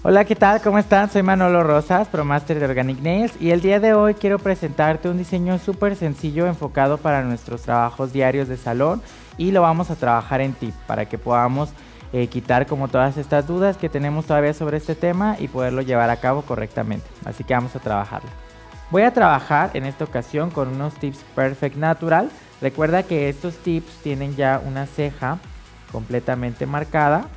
Hola, ¿qué tal? ¿Cómo están? Soy Manolo Rosas, ProMaster de Organic Nails, y el día de hoy quiero presentarte un diseño súper sencillo enfocado para nuestros trabajos diarios de salón, y lo vamos a trabajar en tip para que podamos quitar como todas estas dudas que tenemos todavía sobre este tema y poderlo llevar a cabo correctamente. Así que vamos a trabajarlo. Voy a trabajar en esta ocasión con unos tips Perfect Natural. Recuerda que estos tips tienen ya una ceja completamente marcada,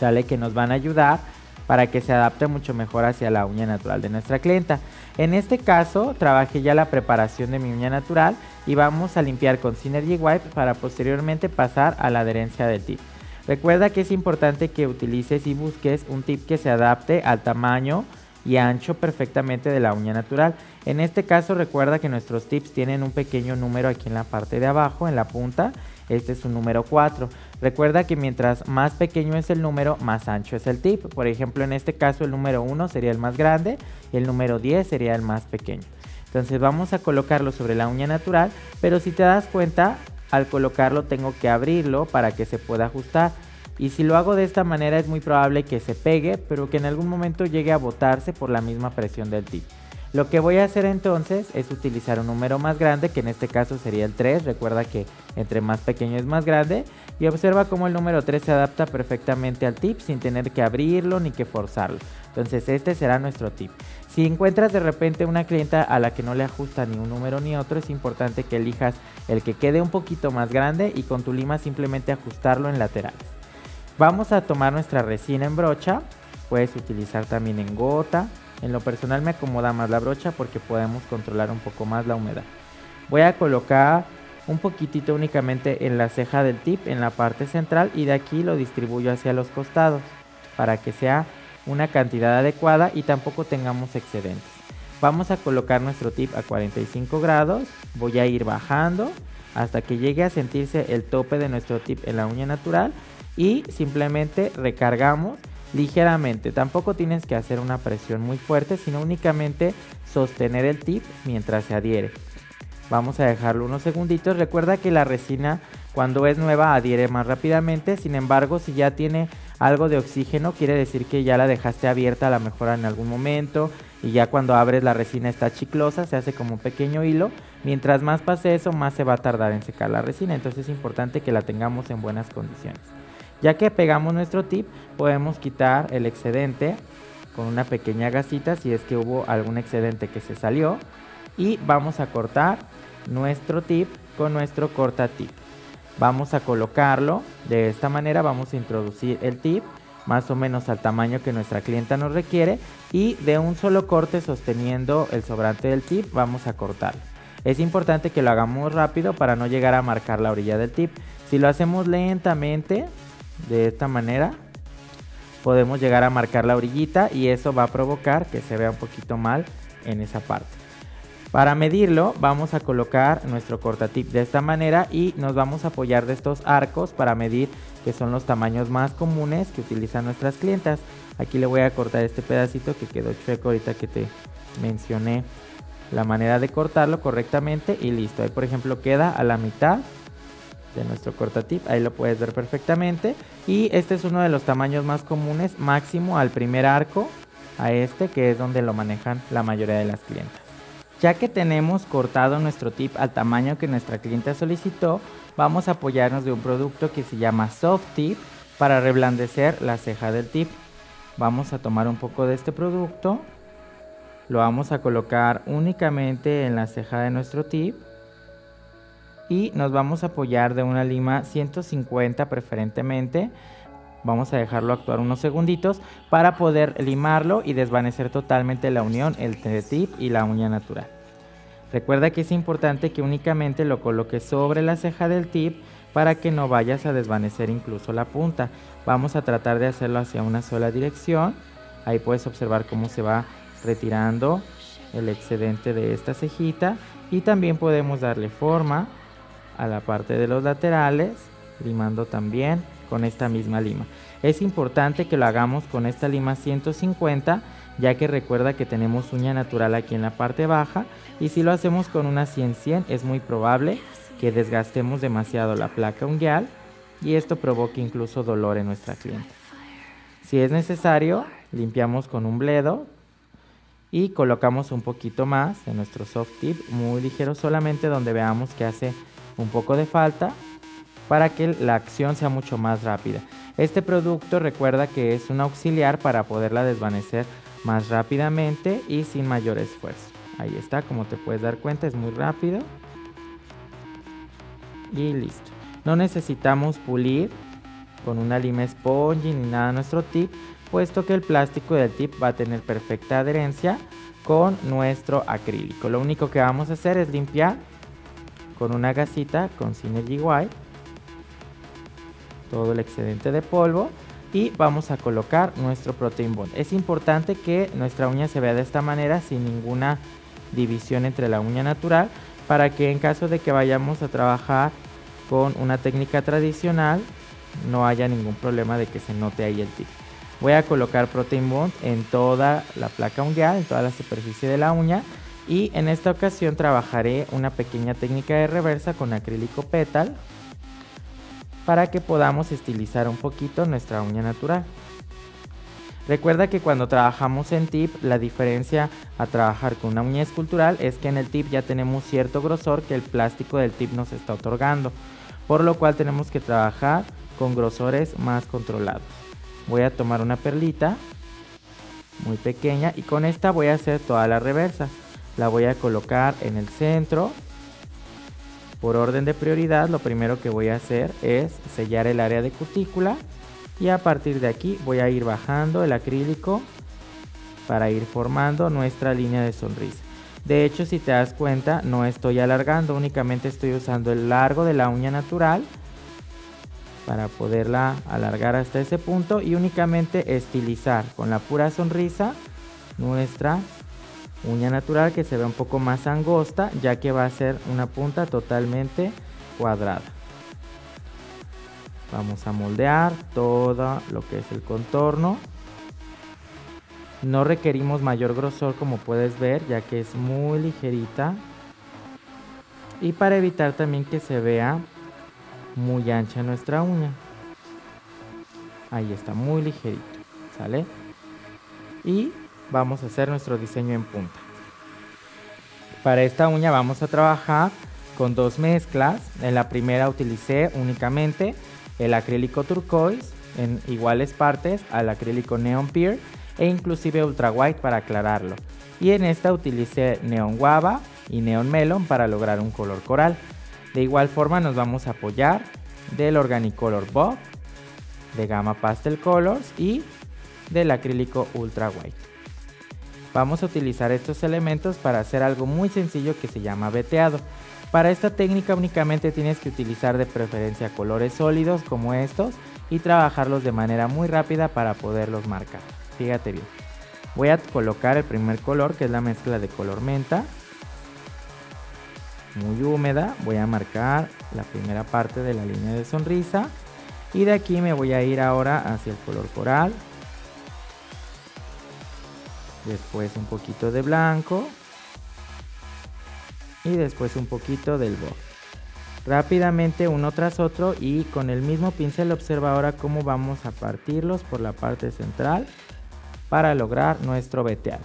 ¿sale? Que nos van a ayudar para que se adapte mucho mejor hacia la uña natural de nuestra clienta. En este caso, trabajé ya la preparación de mi uña natural y vamos a limpiar con Synergy Wipe para posteriormente pasar a la adherencia del tip. Recuerda que es importante que utilices y busques un tip que se adapte al tamaño y ancho perfectamente de la uña natural. En este caso, recuerda que nuestros tips tienen un pequeño número aquí en la parte de abajo, en la punta. Este es un número 4. Recuerda que mientras más pequeño es el número, más ancho es el tip. Por ejemplo, en este caso el número 1 sería el más grande y el número 10 sería el más pequeño. Entonces vamos a colocarlo sobre la uña natural, pero si te das cuenta, al colocarlo tengo que abrirlo para que se pueda ajustar. Y si lo hago de esta manera es muy probable que se pegue, pero que en algún momento llegue a botarse por la misma presión del tip. Lo que voy a hacer entonces es utilizar un número más grande, que en este caso sería el 3. Recuerda que entre más pequeño es más grande. Y observa cómo el número 3 se adapta perfectamente al tip sin tener que abrirlo ni que forzarlo. Entonces este será nuestro tip. Si encuentras de repente una clienta a la que no le ajusta ni un número ni otro, es importante que elijas el que quede un poquito más grande y con tu lima simplemente ajustarlo en laterales. Vamos a tomar nuestra resina en brocha. Puedes utilizar también en gota. En lo personal me acomoda más la brocha porque podemos controlar un poco más la humedad. Voy a colocar un poquitito únicamente en la ceja del tip, en la parte central, y de aquí lo distribuyo hacia los costados para que sea una cantidad adecuada y tampoco tengamos excedentes. Vamos a colocar nuestro tip a 45 grados. Voy a ir bajando hasta que llegue a sentirse el tope de nuestro tip en la uña natural y simplemente recargamos ligeramente. Tampoco tienes que hacer una presión muy fuerte, sino únicamente sostener el tip mientras se adhiere. Vamos a dejarlo unos segunditos. Recuerda que la resina cuando es nueva adhiere más rápidamente. Sin embargo, si ya tiene algo de oxígeno, quiere decir que ya la dejaste abierta a lo mejor en algún momento, y ya cuando abres la resina está chiclosa, se hace como un pequeño hilo. Mientras más pase eso, más se va a tardar en secar la resina. Entonces es importante que la tengamos en buenas condiciones. Ya que pegamos nuestro tip, podemos quitar el excedente con una pequeña gasita si es que hubo algún excedente que se salió, y vamos a cortar nuestro tip con nuestro corta tip. Vamos a colocarlo de esta manera. Vamos a introducir el tip más o menos al tamaño que nuestra clienta nos requiere, y de un solo corte, sosteniendo el sobrante del tip, vamos a cortarlo. Es importante que lo hagamos rápido para no llegar a marcar la orilla del tip. Si lo hacemos lentamente, de esta manera, podemos llegar a marcar la orillita y eso va a provocar que se vea un poquito mal en esa parte. Para medirlo vamos a colocar nuestro cortatip de esta manera y nos vamos a apoyar de estos arcos para medir, que son los tamaños más comunes que utilizan nuestras clientas. Aquí le voy a cortar este pedacito que quedó chueco ahorita que te mencioné la manera de cortarlo correctamente, y listo. Ahí por ejemplo queda a la mitad de nuestro cortatip, ahí lo puedes ver perfectamente, y este es uno de los tamaños más comunes, máximo al primer arco, a este que es donde lo manejan la mayoría de las clientas. Ya que tenemos cortado nuestro tip al tamaño que nuestra clienta solicitó, vamos a apoyarnos de un producto que se llama Soft Tip para reblandecer la ceja del tip. Vamos a tomar un poco de este producto, lo vamos a colocar únicamente en la ceja de nuestro tip y nos vamos a apoyar de una lima 150 preferentemente. Vamos a dejarlo actuar unos segunditos para poder limarlo y desvanecer totalmente la unión entre tip y la uña natural. Recuerda que es importante que únicamente lo coloques sobre la ceja del tip para que no vayas a desvanecer incluso la punta. Vamos a tratar de hacerlo hacia una sola dirección. Ahí puedes observar cómo se va retirando el excedente de esta cejita, y también podemos darle forma a la parte de los laterales limando también con esta misma lima. Es importante que lo hagamos con esta lima 150, ya que recuerda que tenemos uña natural aquí en la parte baja, y si lo hacemos con una 100-100 es muy probable que desgastemos demasiado la placa unguial y esto provoque incluso dolor en nuestra cliente. Si es necesario, limpiamos con un bledo y colocamos un poquito más de nuestro soft tip, muy ligero, solamente donde veamos que hace un poco de falta para que la acción sea mucho más rápida. Este producto recuerda que es un auxiliar para poderla desvanecer más rápidamente y sin mayor esfuerzo. Ahí está, como te puedes dar cuenta, es muy rápido. Y listo. No necesitamos pulir con una lima spongy ni nada nuestro tip, puesto que el plástico del tip va a tener perfecta adherencia con nuestro acrílico. Lo único que vamos a hacer es limpiar con una gasita con Synergy White todo el excedente de polvo y vamos a colocar nuestro Protein Bond. Es importante que nuestra uña se vea de esta manera, sin ninguna división entre la uña natural, para que en caso de que vayamos a trabajar con una técnica tradicional no haya ningún problema de que se note ahí el tip. Voy a colocar Protein Bond en toda la placa ungueal, en toda la superficie de la uña, y en esta ocasión trabajaré una pequeña técnica de reversa con acrílico petal para que podamos estilizar un poquito nuestra uña natural. Recuerda que cuando trabajamos en tip, la diferencia a trabajar con una uña escultural es que en el tip ya tenemos cierto grosor que el plástico del tip nos está otorgando, por lo cual tenemos que trabajar con grosores más controlados. Voy a tomar una perlita muy pequeña y con esta voy a hacer toda la reversa. La voy a colocar en el centro. Por orden de prioridad, lo primero que voy a hacer es sellar el área de cutícula y a partir de aquí voy a ir bajando el acrílico para ir formando nuestra línea de sonrisa. De hecho, si te das cuenta, no estoy alargando, únicamente estoy usando el largo de la uña natural para poderla alargar hasta ese punto y únicamente estilizar con la pura sonrisa nuestra uña natural, que se ve un poco más angosta, ya que va a ser una punta totalmente cuadrada. Vamos a moldear todo lo que es el contorno. No requerimos mayor grosor, como puedes ver, ya que es muy ligerita. Y para evitar también que se vea muy ancha nuestra uña. Ahí está, muy ligerito, ¿sale? Y vamos a hacer nuestro diseño en punta. Para esta uña vamos a trabajar con dos mezclas. En la primera utilicé únicamente el acrílico turquoise en iguales partes al acrílico neon pear e inclusive ultra white para aclararlo. Y en esta utilicé neon guava y neon melon para lograr un color coral. De igual forma nos vamos a apoyar del Organicolor Bob, de gama Pastel Colors y del acrílico ultra white. Vamos a utilizar estos elementos para hacer algo muy sencillo que se llama veteado. Para esta técnica únicamente tienes que utilizar de preferencia colores sólidos como estos y trabajarlos de manera muy rápida para poderlos marcar. Fíjate bien. Voy a colocar el primer color, que es la mezcla de color menta. Muy húmeda. Voy a marcar la primera parte de la línea de sonrisa. Y de aquí me voy a ir ahora hacia el color coral. Después un poquito de blanco. Y después un poquito del borde. Rápidamente uno tras otro y con el mismo pincel observa ahora cómo vamos a partirlos por la parte central para lograr nuestro veteado.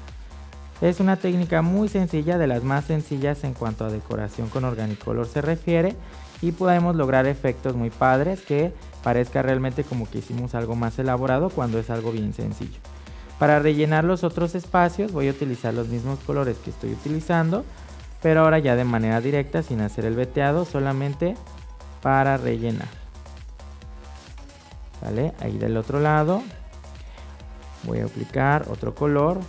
Es una técnica muy sencilla, de las más sencillas en cuanto a decoración con Organicolor se refiere, y podemos lograr efectos muy padres que parezca realmente como que hicimos algo más elaborado cuando es algo bien sencillo. Para rellenar los otros espacios voy a utilizar los mismos colores que estoy utilizando, pero ahora ya de manera directa, sin hacer el veteado, solamente para rellenar. ¿Vale? Ahí del otro lado voy a aplicar otro color.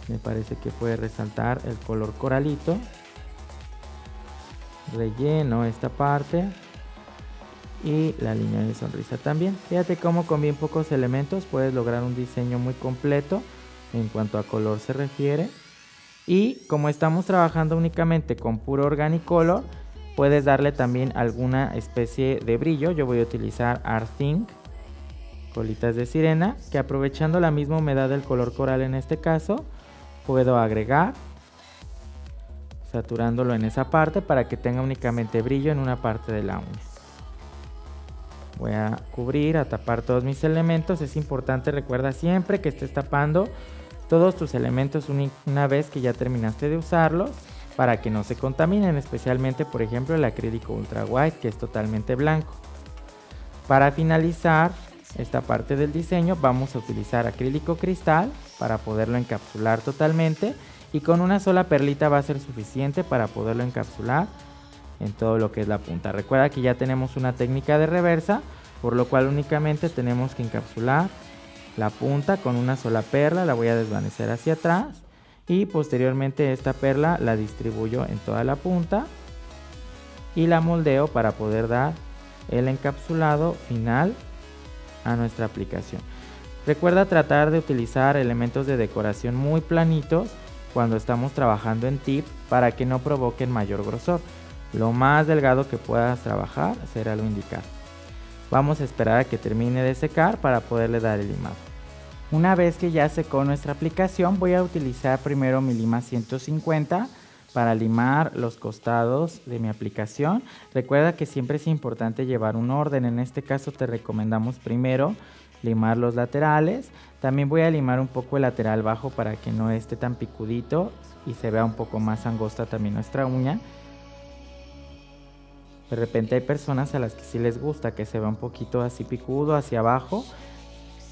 Me parece que puede resaltar el color coralito. Relleno esta parte y la línea de sonrisa también. Fíjate cómo con bien pocos elementos puedes lograr un diseño muy completo en cuanto a color se refiere. Y como estamos trabajando únicamente con puro Organicolor, puedes darle también alguna especie de brillo. Yo voy a utilizar Art Ink, colitas de sirena, que aprovechando la misma humedad del color coral en este caso, puedo agregar, saturándolo en esa parte para que tenga únicamente brillo en una parte de la uña. Voy a cubrir, a tapar todos mis elementos. Es importante, recuerda siempre que estés tapando todos tus elementos una vez que ya terminaste de usarlos para que no se contaminen, especialmente por ejemplo el acrílico ultra white, que es totalmente blanco. Para finalizar esta parte del diseño vamos a utilizar acrílico cristal para poderlo encapsular totalmente, y con una sola perlita va a ser suficiente para poderlo encapsular en todo lo que es la punta. Recuerda que ya tenemos una técnica de reversa, por lo cual únicamente tenemos que encapsular la punta con una sola perla. La voy a desvanecer hacia atrás y posteriormente esta perla la distribuyo en toda la punta y la moldeo para poder dar el encapsulado final a nuestra aplicación. Recuerda tratar de utilizar elementos de decoración muy planitos cuando estamos trabajando en tip para que no provoquen mayor grosor. Lo más delgado que puedas trabajar será lo indicado. Vamos a esperar a que termine de secar para poderle dar el limado. Una vez que ya secó nuestra aplicación, voy a utilizar primero mi lima 150 para limar los costados de mi aplicación. Recuerda que siempre es importante llevar un orden. En este caso te recomendamos primero limar los laterales. También voy a limar un poco el lateral bajo para que no esté tan picudito y se vea un poco más angosta también nuestra uña. De repente hay personas a las que sí les gusta que se vea un poquito así picudo hacia abajo.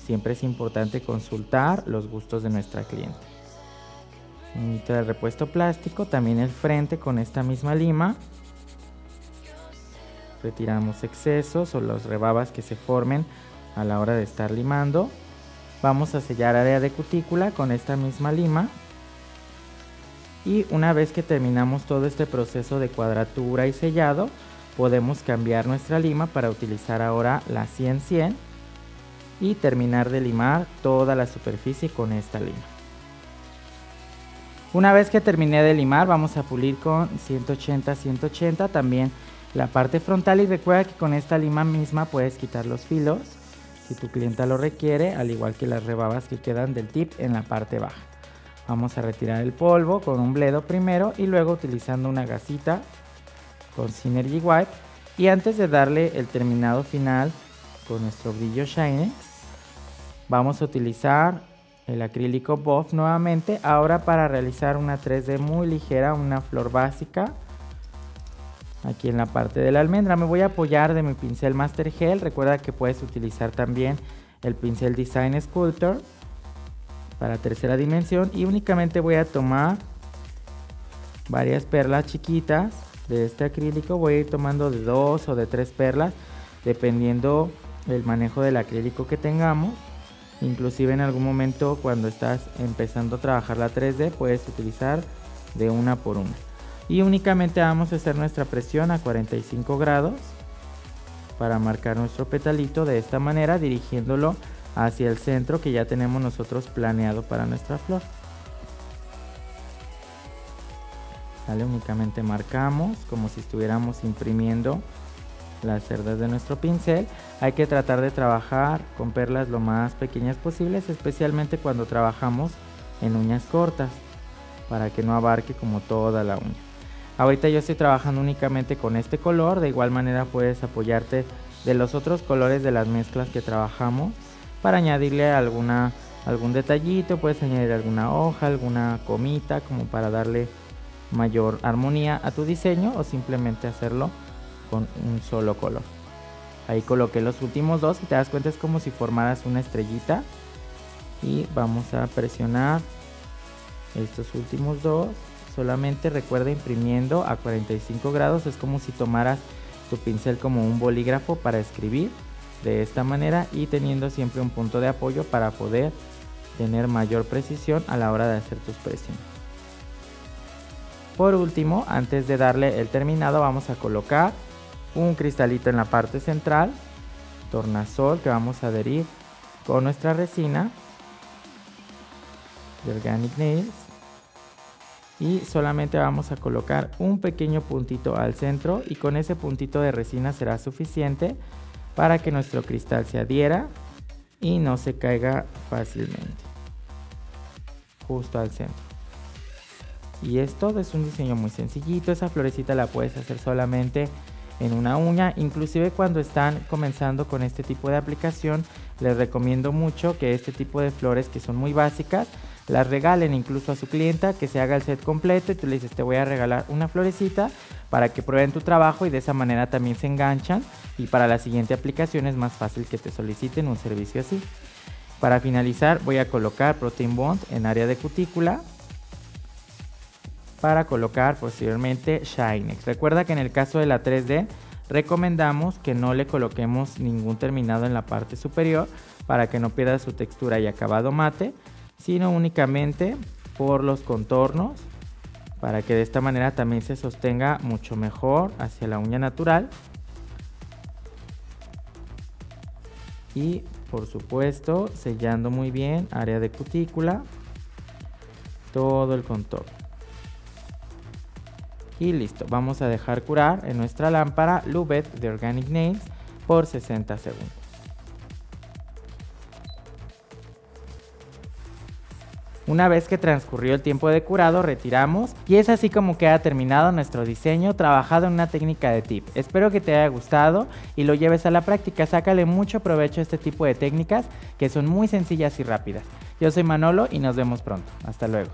Siempre es importante consultar los gustos de nuestra cliente. El repuesto plástico, también el frente con esta misma lima. Retiramos excesos o los rebabas que se formen a la hora de estar limando. Vamos a sellar área de cutícula con esta misma lima. Y una vez que terminamos todo este proceso de cuadratura y sellado, podemos cambiar nuestra lima para utilizar ahora la 100-100 y terminar de limar toda la superficie con esta lima. Una vez que terminé de limar, vamos a pulir con 180-180 también la parte frontal, y recuerda que con esta lima misma puedes quitar los filos si tu clienta lo requiere, al igual que las rebabas que quedan del tip en la parte baja. Vamos a retirar el polvo con un bledo primero y luego utilizando una gasita con Synergy Wipe, y antes de darle el terminado final con nuestro brillo Shine, vamos a utilizar el acrílico buff nuevamente, ahora para realizar una 3D muy ligera, una flor básica aquí en la parte de la almendra. Me voy a apoyar de mi pincel Master Gel. Recuerda que puedes utilizar también el pincel Design Sculptor para tercera dimensión, y únicamente voy a tomar varias perlas chiquitas de este acrílico. Voy a ir tomando de 2 o de 3 perlas dependiendo del manejo del acrílico que tengamos. Inclusive en algún momento cuando estás empezando a trabajar la 3D puedes utilizar de una por una. Y únicamente vamos a hacer nuestra presión a 45 grados para marcar nuestro petalito de esta manera, dirigiéndolo hacia el centro que ya tenemos nosotros planeado para nuestra flor. ¿Vale? Únicamente marcamos como si estuviéramos imprimiendo las cerdas de nuestro pincel. Hay que tratar de trabajar con perlas lo más pequeñas posibles, especialmente cuando trabajamos en uñas cortas, para que no abarque como toda la uña. Ahorita yo estoy trabajando únicamente con este color. De igual manera puedes apoyarte de los otros colores de las mezclas que trabajamos para añadirle algún detallito. Puedes añadir alguna hoja, alguna comita, como para darle mayor armonía a tu diseño, o simplemente hacerlo con un solo color. Ahí coloqué los últimos dos y te das cuenta es como si formaras una estrellita, y vamos a presionar estos últimos dos. Solamente recuerda imprimiendo a 45 grados. Es como si tomaras tu pincel como un bolígrafo para escribir de esta manera, y teniendo siempre un punto de apoyo para poder tener mayor precisión a la hora de hacer tus presiones. Por último, antes de darle el terminado, vamos a colocar un cristalito en la parte central, tornasol, que vamos a adherir con nuestra resina de Organic Nails, y solamente vamos a colocar un pequeño puntito al centro, y con ese puntito de resina será suficiente para que nuestro cristal se adhiera y no se caiga fácilmente, justo al centro. Y es todo, es un diseño muy sencillito. Esa florecita la puedes hacer solamente en una uña. Inclusive cuando están comenzando con este tipo de aplicación, les recomiendo mucho que este tipo de flores, que son muy básicas, las regalen incluso a su clienta, que se haga el set completo y tú le dices: te voy a regalar una florecita para que prueben tu trabajo, y de esa manera también se enganchan, y para la siguiente aplicación es más fácil que te soliciten un servicio así. Para finalizar, voy a colocar Protein Bond en área de cutícula para colocar posteriormente Shinex. Recuerda que en el caso de la 3D recomendamos que no le coloquemos ningún terminado en la parte superior para que no pierda su textura y acabado mate, sino únicamente por los contornos, para que de esta manera también se sostenga mucho mejor hacia la uña natural. Y por supuesto sellando muy bien área de cutícula, todo el contorno. Y listo, vamos a dejar curar en nuestra lámpara Loubet de Organic Nails por 60 segundos. Una vez que transcurrió el tiempo de curado, retiramos, y es así como queda terminado nuestro diseño trabajado en una técnica de tip. Espero que te haya gustado y lo lleves a la práctica. Sácale mucho provecho a este tipo de técnicas que son muy sencillas y rápidas. Yo soy Manolo y nos vemos pronto. Hasta luego.